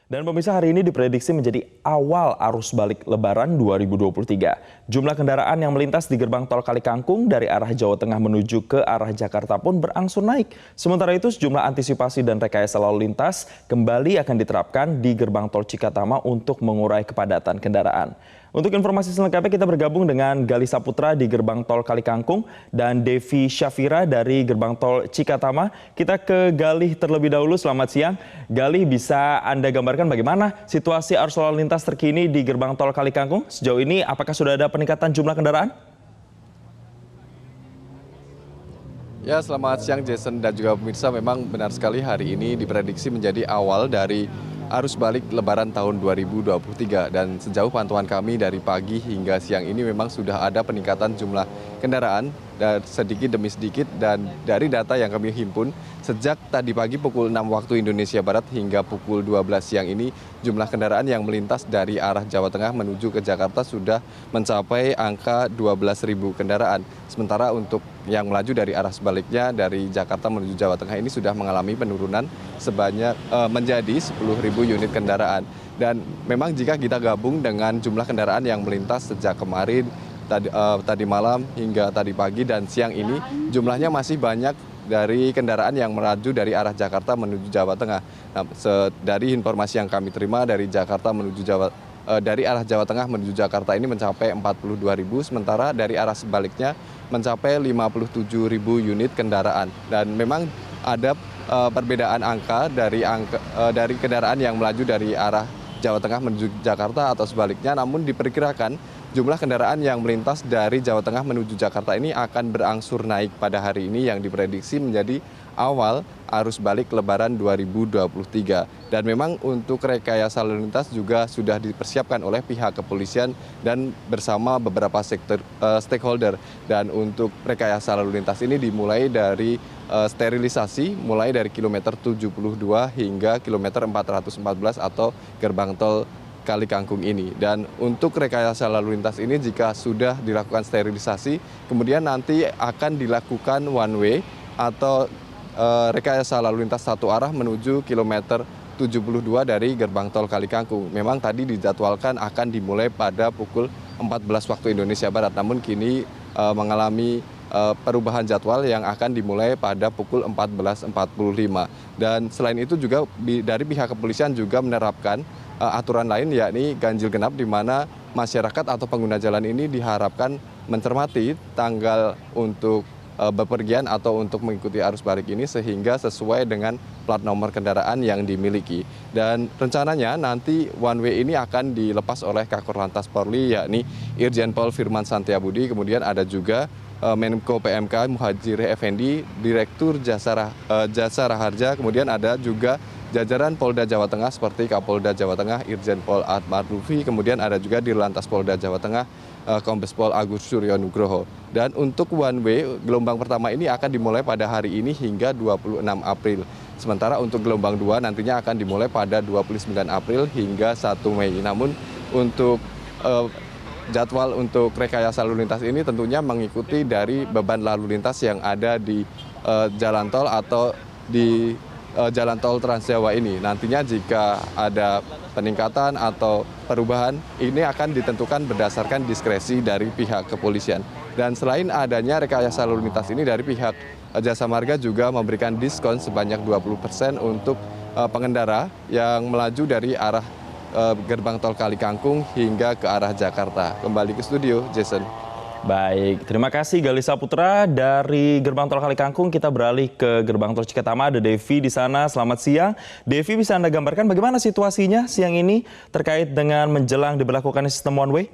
Dan pemirsa, hari ini diprediksi menjadi awal arus balik Lebaran 2023. Jumlah kendaraan yang melintas di gerbang tol Kali Kangkung dari arah Jawa Tengah menuju ke arah Jakarta pun berangsur naik. Sementara itu sejumlah antisipasi dan rekayasa lalu lintas kembali akan diterapkan di gerbang tol Cikatama untuk mengurai kepadatan kendaraan. Untuk informasi selengkapnya kita bergabung dengan Gali Saputra di gerbang tol Kali Kangkung dan Devi Syafira dari gerbang tol Cikatama. Kita ke Gali terlebih dahulu. Selamat siang. Gali, bisa Anda gambarkan bagaimana situasi arus lalu lintas terkini di gerbang tol Kali Kangkung? Sejauh ini apakah sudah ada peningkatan jumlah kendaraan? Ya, selamat siang Jason dan juga pemirsa. Memang benar sekali hari ini diprediksi menjadi awal dari arus balik Lebaran tahun 2023, dan sejauh pantauan kami dari pagi hingga siang ini memang sudah ada peningkatan jumlah kendaraan dan sedikit demi sedikit, dan dari data yang kami himpun sejak tadi pagi pukul 6 waktu Indonesia Barat hingga pukul 12 siang ini jumlah kendaraan yang melintas dari arah Jawa Tengah menuju ke Jakarta sudah mencapai angka 12.000 kendaraan. Sementara untuk yang melaju dari arah sebaliknya dari Jakarta menuju Jawa Tengah ini sudah mengalami penurunan sebanyak menjadi 10.000 unit kendaraan. Dan memang jika kita gabung dengan jumlah kendaraan yang melintas sejak kemarin, tadi malam hingga tadi pagi dan siang ini, jumlahnya masih banyak dari kendaraan yang melaju dari arah Jakarta menuju Jawa Tengah. Nah, dari informasi yang kami terima dari dari arah Jawa Tengah menuju Jakarta ini mencapai 42.000, sementara dari arah sebaliknya mencapai 57.000 unit kendaraan. Dan memang ada perbedaan angka dari kendaraan yang melaju dari arah Jawa Tengah menuju Jakarta atau sebaliknya, namun diperkirakan jumlah kendaraan yang melintas dari Jawa Tengah menuju Jakarta ini akan berangsur naik pada hari ini yang diprediksi menjadi awal arus balik Lebaran 2023. Dan memang untuk rekayasa lalu lintas juga sudah dipersiapkan oleh pihak kepolisian dan bersama beberapa stakeholder. Dan untuk rekayasa lalu lintas ini dimulai dari sterilisasi mulai dari kilometer 72 hingga kilometer 414 atau gerbang tol Kali Kangkung ini. Dan untuk rekayasa lalu lintas ini jika sudah dilakukan sterilisasi, kemudian nanti akan dilakukan one way atau rekayasa lalu lintas satu arah menuju kilometer 72 dari gerbang tol Kali Kangkung. Memang tadi dijadwalkan akan dimulai pada pukul 14 waktu Indonesia Barat, namun kini mengalami perubahan jadwal yang akan dimulai pada pukul 14.45. Dan selain itu juga dari pihak kepolisian juga menerapkan aturan lain, yakni ganjil genap, di mana masyarakat atau pengguna jalan ini diharapkan mencermati tanggal untuk bepergian atau untuk mengikuti arus balik ini sehingga sesuai dengan plat nomor kendaraan yang dimiliki. Dan rencananya nanti one way ini akan dilepas oleh Kakor Lantas Polri, yakni Irjen Pol Firman Santiabudi, kemudian ada juga Menko PMK Muhadjir Effendi, Direktur Jasa Raharja, kemudian ada juga jajaran Polda Jawa Tengah seperti Kapolda Jawa Tengah Irjen Pol Ahmad Lutfi, kemudian ada juga di Lantas Polda Jawa Tengah Kombes Pol Agus Suryo Nugroho. Dan untuk one way gelombang pertama ini akan dimulai pada hari ini hingga 26 April. Sementara untuk gelombang 2 nantinya akan dimulai pada 29 April hingga 1 Mei. Namun untuk jadwal untuk rekayasa lalu lintas ini tentunya mengikuti dari beban lalu lintas yang ada di jalan tol atau di jalan tol Trans Jawa ini. Nantinya jika ada peningkatan atau perubahan, ini akan ditentukan berdasarkan diskresi dari pihak kepolisian. Dan selain adanya rekayasa lalu lintas ini, dari pihak Jasa Marga juga memberikan diskon sebanyak 20% untuk pengendara yang melaju dari arah gerbang tol Kali Kangkung hingga ke arah Jakarta. Kembali ke studio, Jason. Baik, terima kasih Gali Saputra dari gerbang tol Kali Kangkung. Kita beralih ke gerbang tol Cikatama, ada Devi di sana. Selamat siang. Devi, bisa Anda gambarkan bagaimana situasinya siang ini terkait dengan menjelang diberlakukannya sistem one way?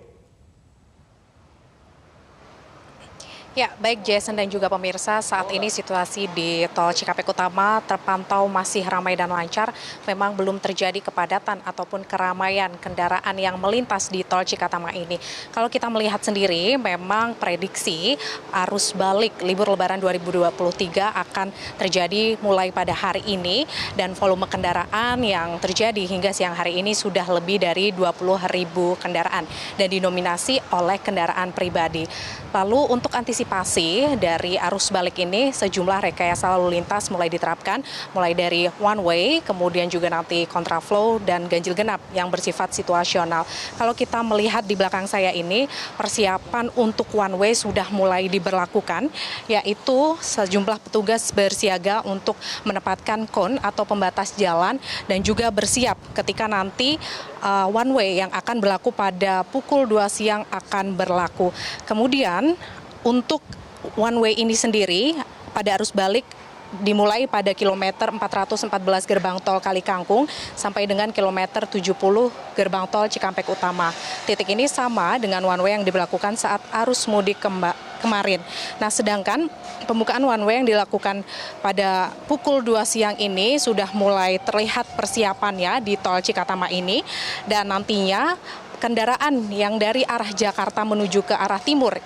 Ya, baik Jason dan juga pemirsa, saat ini situasi di Tol Cikampek Utama terpantau masih ramai dan lancar. Memang belum terjadi kepadatan ataupun keramaian kendaraan yang melintas di Tol Cikatama ini. Kalau kita melihat sendiri, memang prediksi arus balik libur Lebaran 2023 akan terjadi mulai pada hari ini, dan volume kendaraan yang terjadi hingga siang hari ini sudah lebih dari 20.000 kendaraan dan dinominasi oleh kendaraan pribadi. Lalu untuk antisipasi antisipasi dari arus balik ini, sejumlah rekayasa lalu lintas mulai diterapkan, mulai dari one way, kemudian juga nanti kontraflow dan ganjil genap yang bersifat situasional. Kalau kita melihat di belakang saya ini, persiapan untuk one way sudah mulai diberlakukan, yaitu sejumlah petugas bersiaga untuk menempatkan kon atau pembatas jalan dan juga bersiap ketika nanti one way yang akan berlaku pada pukul 2 siang akan berlaku. Kemudian untuk one way ini sendiri pada arus balik dimulai pada kilometer 414 gerbang tol Kali Kangkung sampai dengan kilometer 70 gerbang tol Cikampek Utama. Titik ini sama dengan one way yang diberlakukan saat arus mudik kemarin. Nah, sedangkan pembukaan one way yang dilakukan pada pukul 2 siang ini sudah mulai terlihat persiapannya di tol Cikatama ini, dan nantinya kendaraan yang dari arah Jakarta menuju ke arah timur,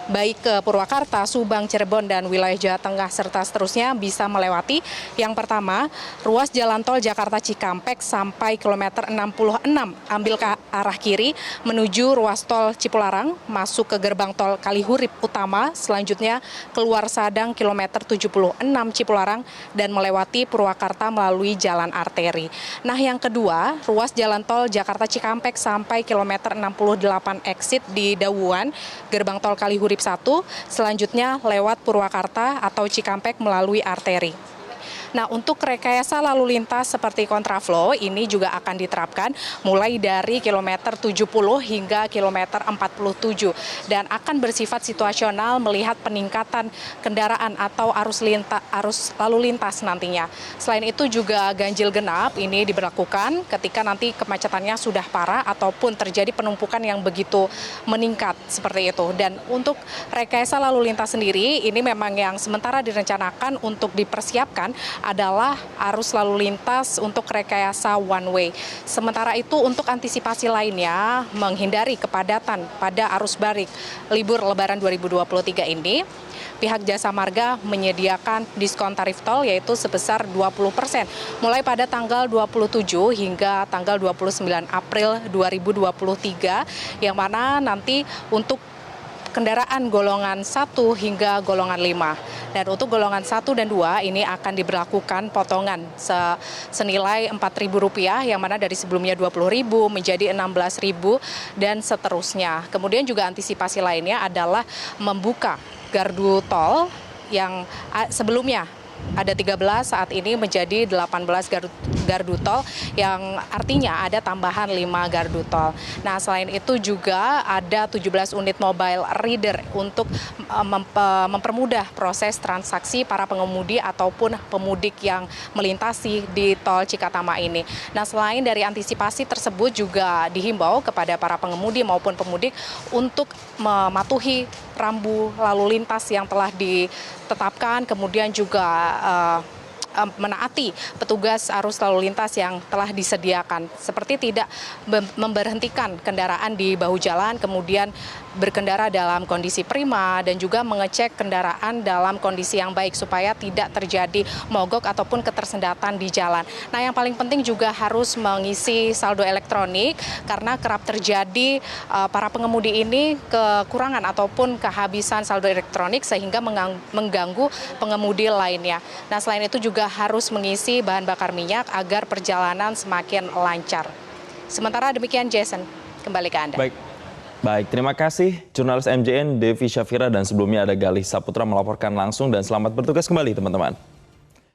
baik ke Purwakarta, Subang, Cirebon, dan wilayah Jawa Tengah, serta seterusnya bisa melewati yang pertama, ruas jalan tol Jakarta Cikampek sampai kilometer 66, ambil ke arah kiri menuju ruas tol Cipularang, masuk ke gerbang tol Kalihurip Utama, selanjutnya keluar Sadang kilometer 76 Cipularang, dan melewati Purwakarta melalui jalan arteri. Nah, yang kedua, ruas jalan tol Jakarta Cikampek sampai kilometer 68 exit di Dawuan, gerbang tol Kalihurip 1, selanjutnya lewat Purwakarta atau Cikampek melalui arteri. Nah, untuk rekayasa lalu lintas seperti kontraflow ini juga akan diterapkan mulai dari kilometer 70 hingga kilometer 47 dan akan bersifat situasional melihat peningkatan kendaraan atau arus lalu lintas nantinya. Selain itu juga ganjil genap ini diberlakukan ketika nanti kemacetannya sudah parah ataupun terjadi penumpukan yang begitu meningkat seperti itu. Dan untuk rekayasa lalu lintas sendiri ini memang yang sementara direncanakan untuk dipersiapkan adalah arus lalu lintas untuk rekayasa one way. Sementara itu untuk antisipasi lainnya menghindari kepadatan pada arus balik libur Lebaran 2023 ini, pihak Jasa Marga menyediakan diskon tarif tol yaitu sebesar 20% mulai pada tanggal 27 hingga tanggal 29 April 2023, yang mana nanti untuk kendaraan golongan 1 hingga golongan 5. Dan untuk golongan 1 dan 2 ini akan diberlakukan potongan senilai Rp4.000, yang mana dari sebelumnya Rp20.000 menjadi Rp16.000 dan seterusnya. Kemudian juga antisipasi lainnya adalah membuka gardu tol yang sebelumnya ada 13, saat ini menjadi 18 gardu tol, yang artinya ada tambahan 5 gardu tol. Nah, selain itu juga ada 17 unit mobile reader untuk mempermudah proses transaksi para pengemudi ataupun pemudik yang melintasi di tol Cikatama ini. Nah, selain dari antisipasi tersebut juga dihimbau kepada para pengemudi maupun pemudik untuk mematuhi rambu lalu lintas yang telah ditetapkan, kemudian juga menaati petugas arus lalu lintas yang telah disediakan, seperti tidak memberhentikan kendaraan di bahu jalan, kemudian berkendara dalam kondisi prima, dan juga mengecek kendaraan dalam kondisi yang baik supaya tidak terjadi mogok ataupun ketersendatan di jalan. Nah, yang paling penting juga harus mengisi saldo elektronik karena kerap terjadi para pengemudi ini kekurangan ataupun kehabisan saldo elektronik sehingga mengganggu pengemudi lainnya. Nah, selain itu juga harus mengisi bahan bakar minyak agar perjalanan semakin lancar. Sementara demikian, Jason, kembali ke Anda. Baik, terima kasih jurnalis MJN Devi Syafira, dan sebelumnya ada Galih Saputra melaporkan langsung, dan selamat bertugas kembali teman-teman.